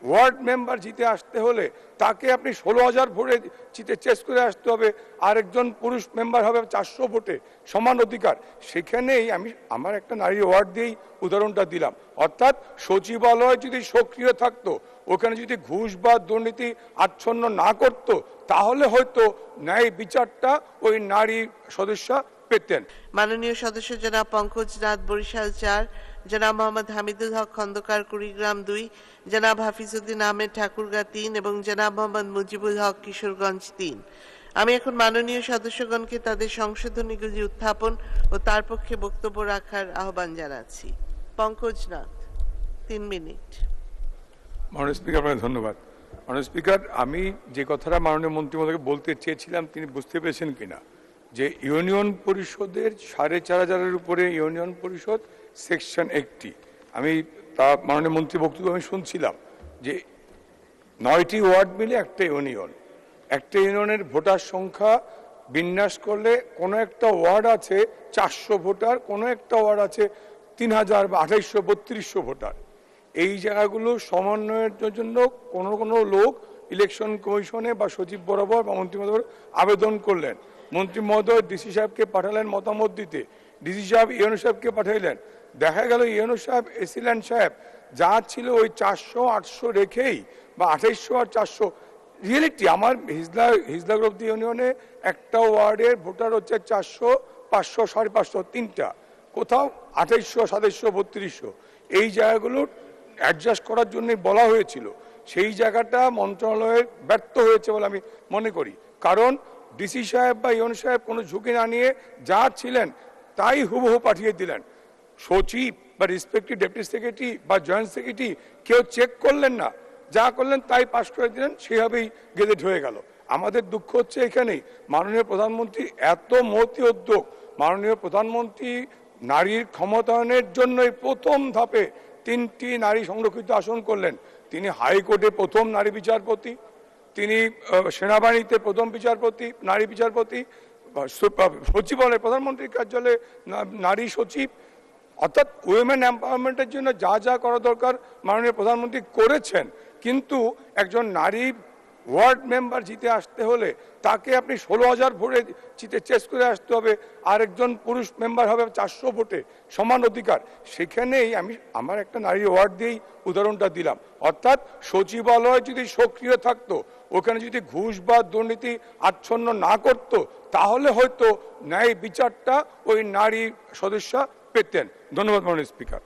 Ward member জিতে আসতে হলে তাকে আপনি 16,000 ভোটে জিতে চেস করে আসতে হবে, আরেকজন পুরুষ মেম্বার হবে 400 ভোটে, সমান অধিকার। সেখানেই আমি আমার একটা নারী ওয়ার্ড দিয়েই উদাহরণটা দিলাম। অর্থাৎ সচিবালয় যদি সক্রিয় থাকতো, ওখানে যদি ঘুষ বা দুর্নীতি আচ্ছন্ন না করত, তাহলে হয়তো ন্যায় বিচারটা ওই নারী সদস্য পেতেন। মাননীয় সদস্য জনাব পঙ্কজ নাথ, বরিশাল 4, জনাব মোহাম্মদ হামিদুল হক খন্দকার, কুড়িগ্রাম 2, জনাব হাফিজউদ্দিন আহমেদ, ঠাকুরগাঁ 3 এবং জনাব মোহাম্মদ মুজিবুল হক, কিশোরগঞ্জ 3। আমি এখন মাননীয় সদস্যগণকে তাদের সংশোধনীগুলি উত্থাপন ও তার পক্ষে বক্তব্য রাখার আহ্বান জানাচ্ছি। পঙ্কজ নাথ, 3 মিনিট। মাননীয় স্পিকার, আপনাকে ধন্যবাদ। মাননীয় স্পিকার, আমি যে কথাটা মাননীয় মন্ত্রী মহোদয়কে বলতে চেয়েছিলাম তিনি বুঝতে পেরেছেন কিনা, যে ইউনিয়ন পরিষদের 4,500-এর উপরে ইউনিয়ন পরিষদ সেকশন 1টি, আমি তা মাননীয় মন্ত্রী বক্তব্য আমি শুনছিলাম যে 9টি ওয়ার্ড মিলে একটা ইউনিয়ন, একটা ইউনিয়নের ভোটার সংখ্যা বিন্যাস করলে কোনো একটা ওয়ার্ড আছে 400 ভোটার, কোনো একটা ওয়ার্ড আছে 3,000 বা 2,832 ভোটার। এই জায়গাগুলো সমন্বয়ের জন্য কোনো লোক ইলেকশন কমিশনে বা সচিব বরাবর বা মন্ত্রী মহোদয় আবেদন করলেন, মন্ত্রী মহোদয় ডিসি সাহেবকে পাঠালেন মতামত দিতে, ডিসি সাহেব ইউএনও সাহেবকে পাঠাইলেন। দেখা গেল ইউএনও সাহেব, এসিল্যান্ড সাহেব যা ছিল ওই 400-800 রেখেই বা 2,800 আর 400, রিয়েলিটি আমার হিজলা গ্রুপ ইউনিয়নে একটা ওয়ার্ডের ভোটার হচ্ছে 400, 500, 550, 3টা, কোথাও 2,800, 2,700, 3,200। এই জায়গাগুলো অ্যাডজাস্ট করার জন্য বলা হয়েছিল, সেই জায়গাটা মন্ত্রণালয়ের ব্যর্থ হয়েছে বলে আমি মনে করি। কারণ ডিসি সাহেব বা ইউএনও সাহেব কোনো ঝুঁকি না নিয়ে যা ছিলেন তাই হুবহু পাঠিয়ে দিলেন। সচিব বা রেসপেক্টিভ ডেপুটি সেক্রেটারি বা জয়েন্ট সেক্রেটারি কেউ চেক করলেন না, যা করলেন তাই পাশ করে দিলেন, সেভাবেই গেজেট হয়ে গেল। আমাদের দুঃখ হচ্ছে এখানেই, মাননীয় প্রধানমন্ত্রী এত মহতী উদ্যোগ, মাননীয় প্রধানমন্ত্রী নারীর ক্ষমতায়নের জন্যই প্রথম ধাপে 3টি নারী সংরক্ষিত আসন করলেন। তিনি হাইকোর্টে প্রথম নারী বিচারপতি, তিনি সেনাবাহিনীতে প্রথম বিচারপতি, নারী বিচারপতি, সচিবালয় প্রধানমন্ত্রীর কার্যালয়ে নারী সচিব, অর্থাৎ উইমেন এম্পাওয়ারমেন্টের জন্য যা যা করা দরকার মাননীয় প্রধানমন্ত্রী করেছেন। কিন্তু একজন নারী ওয়ার্ড মেম্বার জিতে আসতে হলে তাকে আপনি 16,000 ভোটে জিতে চেস করে আসতে হবে, আরেকজন পুরুষ মেম্বার হবে 400 ভোটে, সমান অধিকার। সেখানেই আমি আমার একটা নারী ওয়ার্ড দিয়েই উদাহরণটা দিলাম। অর্থাৎ সচিবালয় যদি সক্রিয় থাকতো, ওখানে যদি ঘুষ বা দুর্নীতি আচ্ছন্ন না করত, তাহলে হয়তো ন্যায় বিচারটা ওই নারী সদস্য পেতেন। ধন্যবাদ মাননীয় স্পিকার।